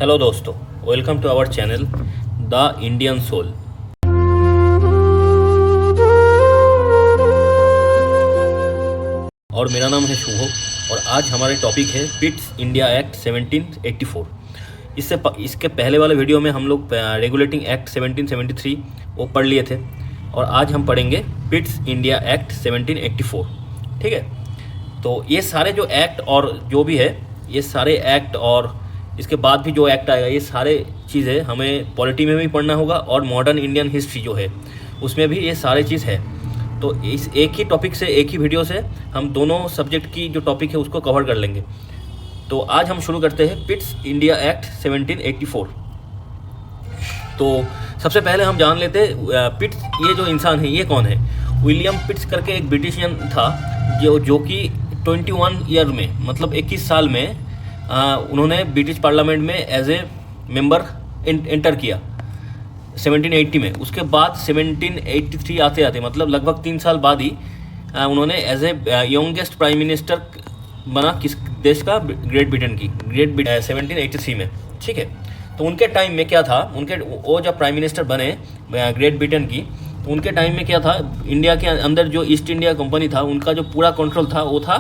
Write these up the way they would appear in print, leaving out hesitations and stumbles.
Hello दोस्तों, welcome to our channel the Indian soul. और मेरा नाम है शुभ और आज हमारे टॉपिक है पिट्स इंडिया एक्ट 1784। इसके पहले वाले वीडियो में हम लोग रेगुलेटिंग एक्ट 1773 वो पढ़ लिए थे और आज हम पढ़ेंगे पिट्स इंडिया एक्ट 1784। ठीक है, तो ये सारे जो एक्ट और जो भी है, ये सारे एक्ट और इसके बाद भी जो एक्ट आएगा, ये सारे चीज़ें हमें पॉलिटी में भी पढ़ना होगा और मॉडर्न इंडियन हिस्ट्री जो है उसमें भी ये सारे चीज़ है। तो इस एक ही टॉपिक से, एक ही वीडियो से हम दोनों सब्जेक्ट की जो टॉपिक है उसको कवर कर लेंगे। तो आज हम शुरू करते हैं पिट्स इंडिया एक्ट 1784। तो सबसे पहले हम जान लेते हैं पिट्स ये जो इंसान है ये कौन है। विलियम पिट्स करके एक ब्रिटिशियन था जो कि 21 ईयर में, मतलब 21 साल में उन्होंने ब्रिटिश पार्लियामेंट में एज ए मेंबर एंटर किया 1780 में। उसके बाद 1783 आते आते, मतलब लगभग 3 साल बाद ही उन्होंने as a youngest prime minister बना किस देश का, ग्रेट ब्रिटेन की, 1783 में। ठीक है, तो उनके टाइम में क्या था, वो जब प्राइम मिनिस्टर बने ग्रेट ब्रिटेन की, तो उनके टाइम में क्या था, इंडिया के अंदर जो ईस्ट इंडिया कंपनी था उनका जो पूरा कंट्रोल था वो था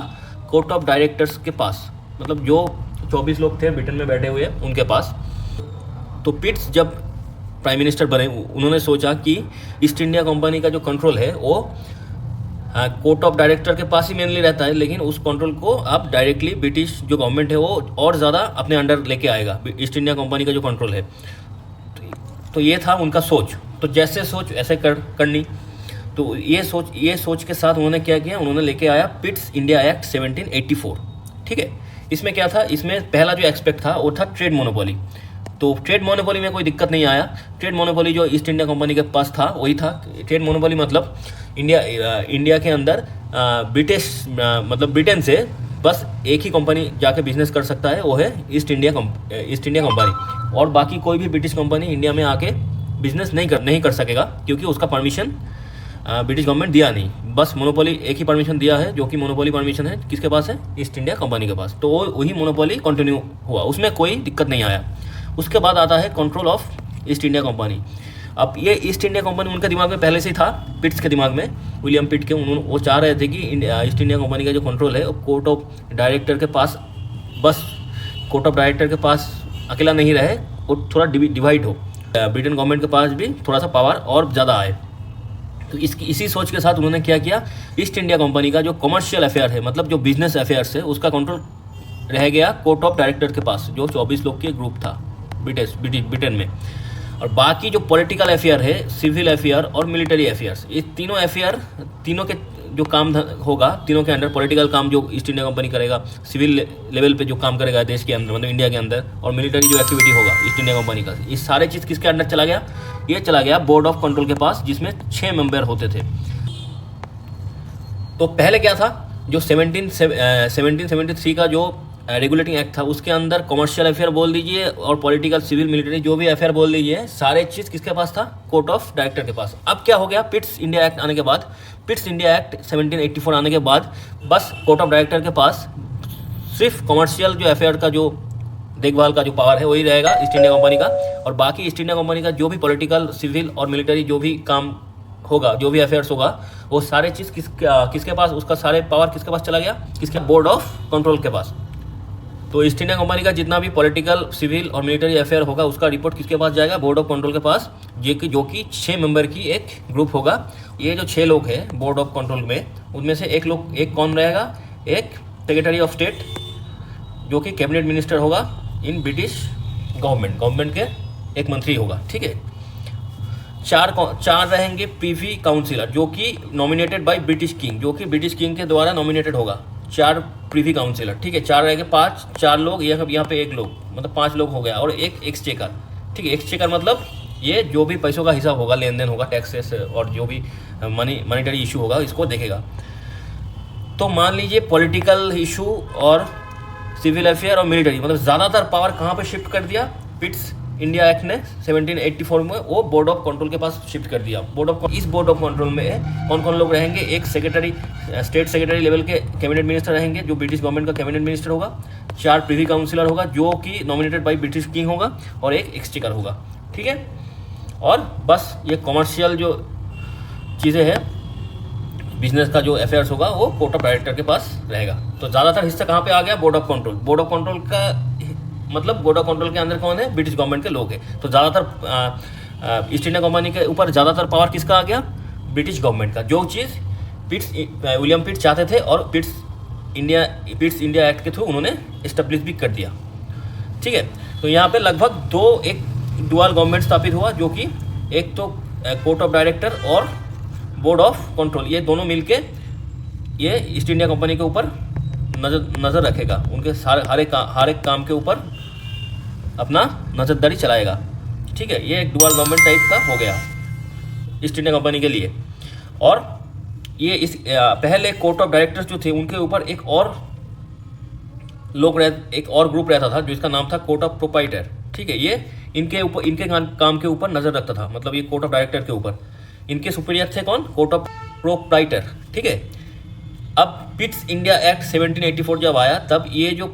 कोर्ट ऑफ डायरेक्टर्स के पास, मतलब जो 24 लोग थे ब्रिटेन में बैठे हुए उनके पास। तो पिट्स जब प्राइम मिनिस्टर बने, उन्होंने सोचा कि ईस्ट इंडिया कंपनी का जो कंट्रोल है वो कोर्ट ऑफ डायरेक्टर के पास ही मेनली रहता है, लेकिन उस कंट्रोल को अब डायरेक्टली ब्रिटिश जो गवर्नमेंट है वो और ज़्यादा अपने अंडर लेके आएगा, ईस्ट इंडिया कंपनी का जो कंट्रोल है। तो ये था उनका सोच। तो जैसे सोच ऐसे करनी। तो ये सोच के साथ उन्होंने क्या किया, उन्होंने लेके आया पिट्स इंडिया एक्ट 1784। ठीक है, इसमें क्या था, इसमें पहला जो एक्सपेक्ट था वो था ट्रेड मोनोपोली। तो ट्रेड मोनोपोली में कोई दिक्कत नहीं आया। ट्रेड मोनोपोली जो ईस्ट इंडिया कंपनी के पास था वही था। ट्रेड मोनोपोली मतलब इंडिया के अंदर मतलब ब्रिटेन से बस एक ही कंपनी जाके बिजनेस कर सकता है, वो है ईस्ट इंडिया कंपनी। और बाकी कोई भी ब्रिटिश कंपनी इंडिया में आके बिजनेस नहीं कर सकेगा, क्योंकि उसका परमिशन ब्रिटिश गवर्नमेंट दिया नहीं। बस मोनोपोली एक ही परमिशन दिया है, जो कि मोनोपोली परमिशन है किसके पास है, ईस्ट इंडिया कंपनी के पास। तो वही मोनोपोली कंटिन्यू हुआ, उसमें कोई दिक्कत नहीं आया। उसके बाद आता है control of east India company. अब ये ईस्ट इंडिया कंपनी उनके दिमाग में पहले से ही था, पिट्स के दिमाग में, विलियम पिट के। वो चाह रहे थे कि ईस्ट इंडिया कंपनी का जो कंट्रोल है कोर्ट ऑफ डायरेक्टर के पास, बस कोर्ट ऑफ डायरेक्टर के पास अकेला नहीं रहे, वो थोड़ा डिवाइड हो, ब्रिटेन गवर्नमेंट के पास भी थोड़ा सा पावर और ज़्यादा आए। तो इसी सोच के साथ उन्होंने क्या किया, ईस्ट इंडिया कंपनी का जो कमर्शियल अफेयर है, मतलब जो बिजनेस अफेयर्स है, उसका कंट्रोल रह गया कोर्ट ऑफ डायरेक्टर के पास, जो 24 लोग के ग्रुप था ब्रिटेन में। और बाकी जो पॉलिटिकल अफेयर है, सिविल अफेयर और मिलिट्री अफेयर्स, ये तीनों अफेयर, तीनों के जो काम होगा, तीनों के अंडर पॉलिटिकल काम जो ईस्ट इंडिया कंपनी करेगा, सिविल लेवल पे जो काम करेगा देश के अंदर, मतलब इंडिया के अंदर, और मिलिट्री जो एक्टिविटी होगा ईस्ट इंडिया कंपनी का, ये सारे चीज़ किसके अंडर चला गया, ये चला गया बोर्ड ऑफ कंट्रोल के पास, जिसमें 6 मेंबर होते थे। तो पहले क्या था, जो 1773 का जो रेगुलेटिंग एक्ट था, उसके अंदर कमर्शियल अफेयर बोल दीजिए और पॉलिटिकल, सिविल, मिलिट्री जो भी अफेयर बोल दीजिए, सारे चीज़ किसके पास था, कोर्ट ऑफ डायरेक्टर के पास। अब क्या हो गया, पिट्स इंडिया एक्ट आने के बाद, पिट्स इंडिया एक्ट 1784 आने के बाद, बस कोर्ट ऑफ डायरेक्टर के पास सिर्फ कमर्शियल जो अफेयर का जो देखभाल का जो पावर है वही रहेगा ईस्ट इंडिया कंपनी का, और बाकी ईस्ट इंडिया कंपनी का जो भी पॉलिटिकल, सिविल और मिलिट्री जो भी काम होगा, जो भी अफेयर्स होगा, वो सारे चीज़ किसके पास, उसका सारे पावर किसके पास चला गया, किसके, बोर्ड ऑफ कंट्रोल के पास। तो ईस्ट इंडिया कंपनी का जितना भी पॉलिटिकल, सिविल और मिलिट्री अफेयर होगा, उसका रिपोर्ट किसके पास जाएगा, बोर्ड ऑफ कंट्रोल के पास, जो कि 6 मेंबर की एक ग्रुप होगा। ये जो 6 लोग हैं बोर्ड ऑफ कंट्रोल में, उनमें से एक कौन रहेगा, एक सेक्रेटरी ऑफ स्टेट, जो कि कैबिनेट मिनिस्टर होगा इन ब्रिटिश गवर्नमेंट के एक मंत्री होगा। ठीक है, चार रहेंगे प्रीवी काउंसिलर, जो कि नॉमिनेटेड बाय ब्रिटिश किंग, जो कि ब्रिटिश किंग के द्वारा नॉमिनेटेड होगा, 4 प्रीवी काउंसिलर। ठीक है, 4 रहेंगे, 4 लोग, यहाँ पे 1 लोग, मतलब 5 लोग हो गया, और एक एक्सचेकर। ठीक है, एक्सचेकर मतलब ये जो भी पैसों का हिसाब होगा, लेन देन होगा, टैक्सेस और जो भी मॉनेटरी इशू होगा, इसको देखेगा। तो मान लीजिए पॉलिटिकल इशू और सिविल अफेयर और मिलिट्री, मतलब ज़्यादातर पावर कहाँ पे शिफ्ट कर दिया, पिट्स इंडिया एक्ट ने 1784 में वो बोर्ड ऑफ कंट्रोल के पास शिफ्ट कर दिया। इस बोर्ड ऑफ कंट्रोल में कौन कौन लोग रहेंगे? एक सेक्रेटरी, स्टेट सेक्रेटरी लेवल के कैबिनेट मिनिस्टर रहेंगे जो ब्रिटिश गवर्नमेंट का कैबिनेट मिनिस्टर होगा। 4 प्रीवी काउंसिलर होगा जो कि नॉमिनेटेड बाई ब्रिटिश किंग होगा, और एक एक्सचेकर होगा। ठीक है, और बस ये कॉमर्शियल जो चीज़ें हैं, बिजनेस का जो अफेयर्स होगा वो कोर्ट ऑफ डायरेक्टर के पास रहेगा। तो ज़्यादातर हिस्सा कहाँ पे आ गया? Board of control. Board of control का मतलब बोर्ड ऑफ कंट्रोल के अंदर कौन है? ब्रिटिश गवर्नमेंट के लोग हैं। तो ज़्यादातर ईस्ट इंडिया कंपनी के ऊपर ज़्यादातर पावर किसका आ गया? ब्रिटिश गवर्नमेंट का। जो चीज़ विलियम पिट चाहते थे और पिट्स इंडिया एक्ट के थ्रू उन्होंने इस्टेब्लिश भी कर दिया। ठीक है, तो यहाँ पे लगभग एक डुअल गवर्नमेंट स्थापित हुआ, जो कि एक तो कोर्ट ऑफ डायरेक्टर और बोर्ड ऑफ कंट्रोल, ये दोनों मिलके ये ईस्ट इंडिया कंपनी के ऊपर नज़र रखेगा। उनके हर एक काम के ऊपर अपना नज़रदारी चलाएगा। ठीक है, ये एक डुअल गवर्नमेंट टाइप का हो गया ईस्ट इंडिया कंपनी के लिए। और ये पहले कोर्ट ऑफ डायरेक्टर्स जो थे उनके ऊपर एक और ग्रुप रहता था जिसका नाम था कोर्ट ऑफ प्रोप्राइटर। ठीक है, ये इनके काम के ऊपर नज़र रखता था, मतलब ये कोर्ट ऑफ डायरेक्टर के ऊपर। इनके सुपीरियर थे कौन? Court of proprietor. ठीक है, अब पिट्स इंडिया एक्ट 1784 जब आया तब ये जो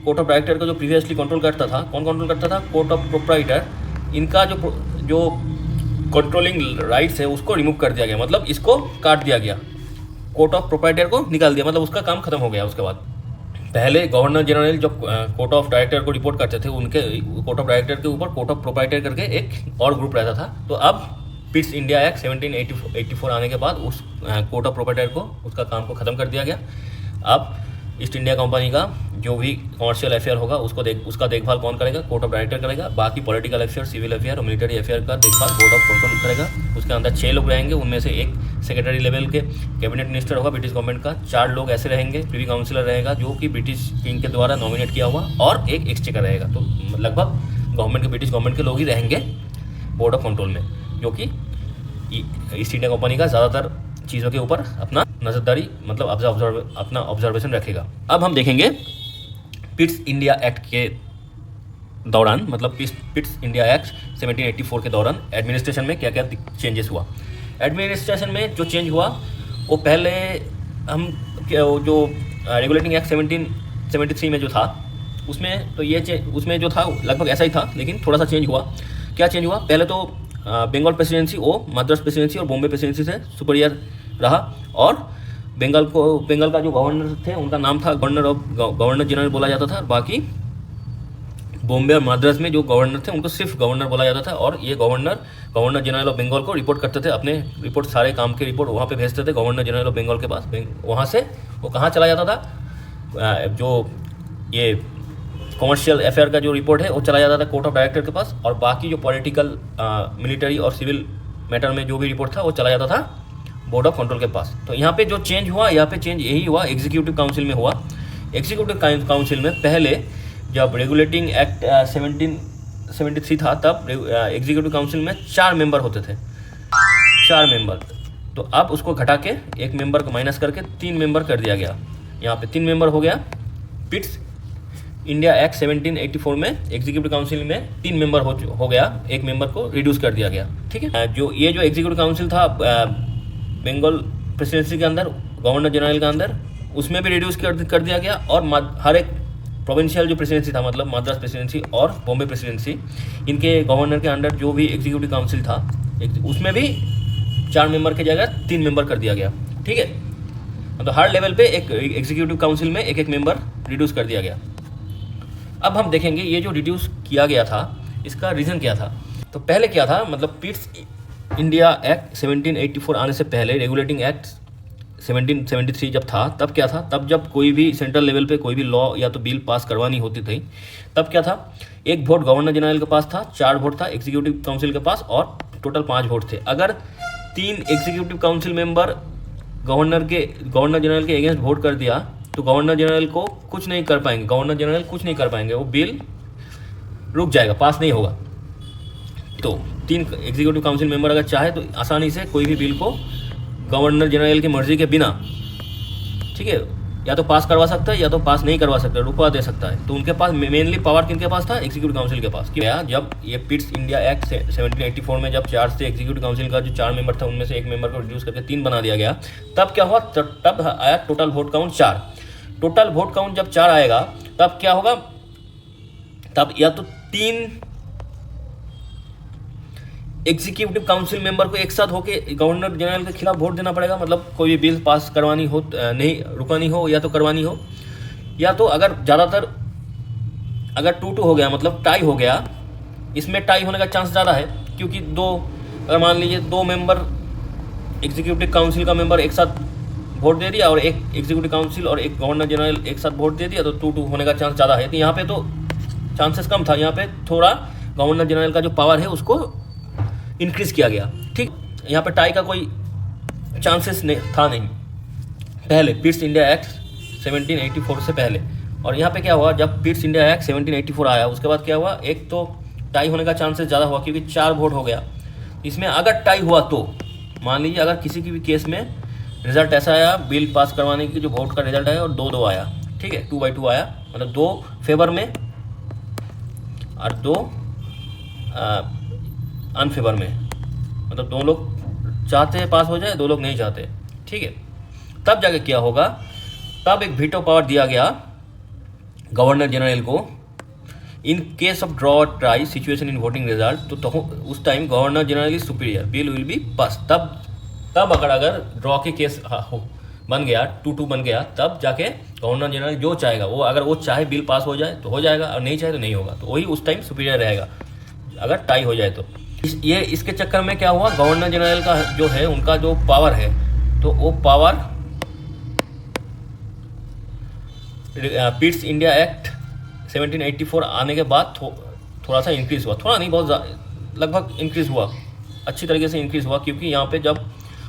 कोर्ट ऑफ डायरेक्टर को जो प्रीवियसली कंट्रोल करता था, कौन कंट्रोल करता था? Court of proprietor. इनका जो कंट्रोलिंग राइट्स है उसको रिमूव कर दिया गया, मतलब इसको काट दिया गया। कोर्ट ऑफ प्रोप्राइटर को निकाल दिया, मतलब उसका काम खत्म हो गया। उसके बाद पहले गवर्नर जनरल जब कोर्ट ऑफ डायरेक्टर को रिपोर्ट करते थे, उनके कोर्ट ऑफ डायरेक्टर के ऊपर कोर्ट ऑफ प्रोप्राइटर करके एक और ग्रुप रहता था। तो अब पिट्स इंडिया एक्ट 1784 आने के बाद उस कोर्ट ऑफ प्रोप्राइटर को उसका काम को ख़त्म कर दिया गया। अब ईस्ट इंडिया कंपनी का जो भी कॉमर्शियल अफेयर होगा उसका देखभाल कौन करेगा? कोर्ट ऑफ डायरेक्टर करेगा। बाकी पॉलिटिकल अफेयर, सिविल अफेयर और मिलिट्री अफेयर का देखभाल बोर्ड ऑफ कंट्रोल करेगा। उसके अंदर 6 लोग रहेंगे, उनमें से एक सेक्रेटरी लेवल के कैबिनेट मिनिस्टर होगा ब्रिटिश गवर्नमेंट का। 4 लोग ऐसे रहेंगे, प्रीवी काउंसिलर रहेगा जो कि ब्रिटिश किंग के द्वारा नॉमिनेट किया हुआ, और एक एक्सचेकर रहेगा। तो लगभग ब्रिटिश गवर्नमेंट के लोग ही रहेंगे बोर्ड ऑफ कंट्रोल में, जो कि ईस्ट इंडिया कंपनी का ज़्यादातर चीज़ों के ऊपर अपना नज़रदारी, मतलब अपना ऑब्जर्वेशन रखेगा। अब हम देखेंगे पिट्स इंडिया एक्ट के दौरान, मतलब पिट्स इंडिया एक्ट 1784 के दौरान एडमिनिस्ट्रेशन में क्या क्या चेंजेस हुआ। एडमिनिस्ट्रेशन में जो चेंज हुआ वो पहले हम जो रेगुलेटिंग एक्ट 1773 में जो था उसमें तो उसमें जो था लगभग ऐसा ही था, लेकिन थोड़ा सा चेंज हुआ। क्या चेंज हुआ? पहले तो बंगाल प्रेसिडेंसी वो मद्रास प्रेसिडेंसी और बॉम्बे प्रेसिडेंसी से सुपीरियर रहा, और बंगाल का जो गवर्नर थे उनका नाम था गवर्नर जनरल बोला जाता था। बाकी बॉम्बे और मद्रास में जो गवर्नर थे उनको सिर्फ गवर्नर बोला जाता था, और ये गवर्नर जनरल ऑफ बंगाल को रिपोर्ट करते थे। अपने रिपोर्ट, सारे काम के रिपोर्ट वहाँ पे भेजते थे गवर्नर जनरल ऑफ बंगाल के पास। वहाँ से वो कहाँ चला जाता था? जो ये कॉमर्शियल अफेयर का जो रिपोर्ट है वो चला जाता था कोर्ट ऑफ डायरेक्टर के पास, और बाकी जो पॉलिटिकल, मिलिट्री और सिविल मैटर में जो भी रिपोर्ट था वो चला जाता था बोर्ड ऑफ कंट्रोल के पास। तो यहाँ पे जो चेंज हुआ, यहाँ पे चेंज यही हुआ, एग्जीक्यूटिव काउंसिल में हुआ। एग्जीक्यूटिव काउंसिल में पहले जब रेगुलेटिंग एक्ट 1773 था तब एग्जीक्यूटिव काउंसिल में 4 मेंबर होते थे, 4 मेंबर। तो अब उसको घटा के 1 मेंबर को माइनस करके 3 मेंबर कर दिया गया। यहाँ पे 3 मेंबर हो गया। पिट्स इंडिया एक्ट 1784 में एग्जीक्यूटिव काउंसिल में 3 मेंबर हो गया, 1 मेंबर को रिड्यूस कर दिया गया। ठीक है, जो एग्जीक्यूटिव काउंसिल था बंगाल प्रेसिडेंसी के अंदर, गवर्नर जनरल के अंदर, उसमें भी रिड्यूस कर दिया गया। और हर एक प्रोविंशियल जो प्रेसिडेंसी था, मतलब मद्रास प्रेसिडेंसी और बॉम्बे प्रेसिडेंसी, इनके गवर्नर के अंडर जो भी एग्जीक्यूटिव काउंसिल था उसमें भी 4 मेंबर की जगह 3 मेंबर कर दिया गया। ठीक है, तो हर लेवल पे एक एग्जीक्यूटिव काउंसिल में एक मेंबर रिड्यूस कर दिया गया। अब हम देखेंगे ये जो रिड्यूस किया गया था इसका रीज़न क्या था। तो पहले क्या था, मतलब पिट्स इंडिया एक्ट 1784 आने से पहले रेगुलेटिंग एक्ट 1773 जब था तब क्या था, तब जब कोई भी सेंट्रल लेवल पे कोई भी लॉ या तो बिल पास करवानी होती थी तब क्या था, 1 वोट गवर्नर जनरल के पास था, 4 वोट था एग्जीक्यूटिव काउंसिल के पास, और टोटल 5 वोट थे। अगर 3 executive council member governor general के अगेंस्ट वोट कर दिया तो गवर्नर जनरल को कुछ नहीं कर पाएंगे, वो बिल रुक जाएगा, पास नहीं होगा। तो 3 एग्जीक्यूटिव काउंसिल मेंबर अगर चाहे तो आसानी से कोई भी बिल को गवर्नर जनरल की मर्जी के बिना, ठीक है, या तो पास करवा सकता है या तो पास नहीं करवा सकता, रुकवा दे सकता है। तो उनके पास मेनली पावर किनके पास था? एग्जीक्यूटिव काउंसिल के पास। क्या जब ये पिट्स इंडिया एक्ट 1784 में जब 4 से एग्जीक्यूटिव काउंसिल का जो 4 मेंबर था उनमें से 1 मेंबर को रिड्यूस करके 3 बना दिया गया, तब क्या हुआ? तब आया total vote count 4। Total vote count जब 4 आएगा तब क्या होगा? तब या तो 3 एग्जीक्यूटिव काउंसिल मेंबर को एक साथ होके गवर्नर जनरल के खिलाफ वोट देना पड़ेगा, मतलब कोई भी बिल पास करवानी हो, नहीं रुकानी हो या तो करवानी हो, या तो अगर ज़्यादातर अगर 2-2 हो गया, मतलब टाई हो गया, इसमें टाई होने का चांस ज़्यादा है क्योंकि अगर मान लीजिए 2 मेंबर एग्जीक्यूटिव काउंसिल का मेंबर एक साथ वोट दे दिया और एक एग्जीक्यूटिव काउंसिल और एक गवर्नर जनरल एक साथ वोट दे दिया तो 2-2 होने का चांस ज़्यादा है। तो यहाँ पे तो चांसेस कम था, यहाँ पे थोड़ा गवर्नर जनरल का जो पावर है उसको इंक्रीज़ किया गया। ठीक, यहाँ पे टाई का कोई चांसेस था नहीं पहले, पिट्स इंडिया एक्ट 1784 से पहले। और यहाँ पे क्या हुआ? जब पिट्स इंडिया एक्ट 1784 आया उसके बाद क्या हुआ? एक तो टाई होने का चांसेस ज़्यादा हुआ क्योंकि 4 वोट हो गया। इसमें अगर टाई हुआ तो मान लीजिए अगर किसी की भी केस में रिजल्ट ऐसा आया, बिल पास करवाने की जो वोट का रिजल्ट आया और 2-2 आया, ठीक है, 2/2 आया, मतलब 2 फेवर में और 2 अनफेवर में, मतलब 2 लोग चाहते हैं पास हो जाए, 2 लोग नहीं चाहते, ठीक है। तब जाके क्या होगा? तब एक वीटो पावर दिया गया गवर्नर जनरल को in case of draw try situation in voting result. तो उस time governor general is superior, bill will be pass. तब अगर ड्रॉ के केस बन गया, 2-2 बन गया, तब जाके गवर्नर जनरल जो चाहेगा वो, अगर वो चाहे बिल पास हो जाए तो हो जाएगा और नहीं चाहे तो नहीं होगा, तो वही उस टाइम सुपीरियर रहेगा अगर टाई हो जाए तो। इसके चक्कर में क्या हुआ? गवर्नर जनरल का जो है उनका जो पावर है, तो वो पावर पिट्स इंडिया एक्ट 1784 आने के बाद थोड़ा सा इंक्रीज़ हुआ, थोड़ा नहीं बहुत लगभग इंक्रीज़ हुआ, अच्छी तरीके से इंक्रीज़ हुआ, क्योंकि यहाँ पे जब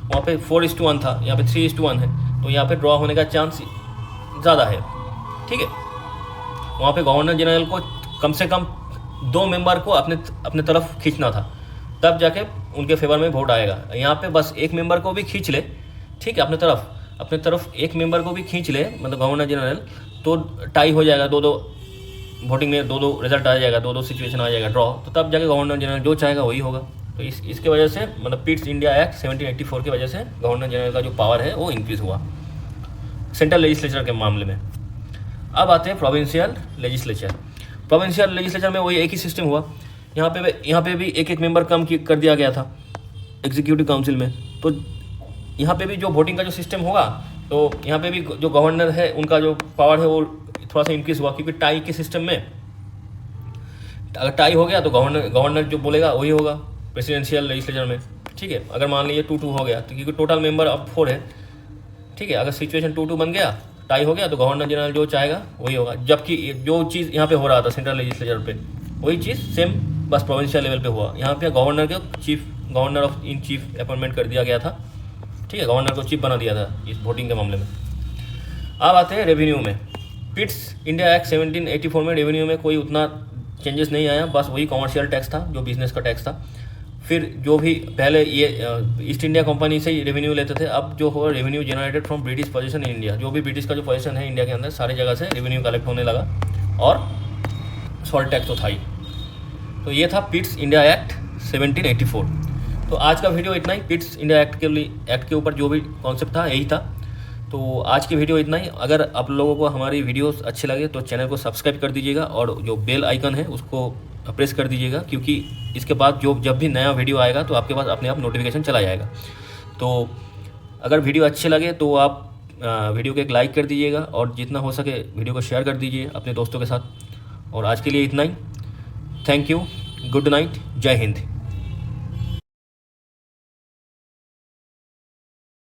वहाँ पे 4:1 था, यहाँ पे 3:1 है, तो यहाँ पे ड्रॉ होने का चांस ज़्यादा है, ठीक है। वहाँ पे गवर्नर जनरल को कम से कम 2 मेंबर को अपने तरफ खींचना था, तब जाके उनके फेवर में वोट आएगा। यहाँ पे बस 1 मेंबर को भी खींच ले, ठीक है, अपने तरफ 1 मेंबर को भी खींच ले, मतलब गवर्नर जनरल, तो टाई हो जाएगा, 2-2 वोटिंग में 2-2 रिजल्ट आ जाएगा, 2-2 सिचुएशन आ जाएगा ड्रॉ, तो तब जाके गवर्नर जनरल जो चाहेगा वही होगा। तो इसके वजह से, मतलब पिट्स इंडिया एक्ट 1784 की वजह से गवर्नर जनरल का जो पावर है वो इंक्रीज़ हुआ सेंट्रल लेजिस्लेचर के मामले में। अब आते हैं प्रोविंशियल लेजिस्लेचर। प्रोविंशियल लेजिस्लेचर में वही एक ही सिस्टम हुआ, यहाँ पे भी एक मेंबर कम कर दिया गया था एग्जीक्यूटिव काउंसिल में। तो यहाँ पे भी जो वोटिंग का जो सिस्टम होगा, तो यहाँ पे भी जो गवर्नर है उनका जो पावर है वो थोड़ा सा इंक्रीज़ हुआ, क्योंकि टाई के सिस्टम में अगर टाई हो गया तो गवर्नर जो बोलेगा वही होगा प्रेसिडेंशियल लेजिस्लेचर में, ठीक है। अगर मान लीजिए 2-2 हो गया, तो क्योंकि टोटल मेंबर अब 4 है, ठीक है, अगर सिचुएशन 2-2 बन गया, टाई हो गया, तो गवर्नर जनरल जो चाहेगा वही होगा। जबकि जो चीज़ यहाँ पे हो रहा था सेंट्रल लेजिस्लेचर पे, वही चीज़ सेम बस प्रोविंशियल लेवल पे हुआ। यहाँ पे governor of in chief appointment कर दिया गया था, ठीक है, गवर्नर को चीफ बना दिया था इस वोटिंग के मामले में। अब आते हैं रेवेन्यू में। पिट्स इंडिया एक्ट 1784 में रेवेन्यू में कोई उतना चेंजेस नहीं आया, बस वही कॉमर्शियल टैक्स था जो बिजनेस का टैक्स था। फिर जो भी पहले ये ईस्ट इंडिया कंपनी से ही रेवेन्यू लेते थे, अब जो हो revenue generated from British position in India, जो भी ब्रिटिश का जो पोजीशन है इंडिया के अंदर, सारी जगह से रेवेन्यू कलेक्ट होने लगा, और सॉल्ट टैक्स तो था ही। तो ये था पिट्स इंडिया एक्ट 1784। तो आज का वीडियो इतना ही। पिट्स इंडिया एक्ट के ऊपर जो भी कॉन्सेप्ट था यही था। तो आज की वीडियो इतना ही। अगर आप लोगों को हमारी वीडियोस अच्छे लगे तो चैनल को सब्सक्राइब कर दीजिएगा और जो बेल आइकन है उसको प्रेस कर दीजिएगा, क्योंकि इसके बाद जब भी नया वीडियो आएगा तो आपके पास अपने आप नोटिफिकेशन चला जाएगा। तो अगर वीडियो अच्छे लगे तो आप वीडियो को एक लाइक कर दीजिएगा और जितना हो सके वीडियो को शेयर कर दीजिए अपने दोस्तों के साथ। और आज के लिए इतना ही। थैंक यू, गुड नाइट, जय हिंद।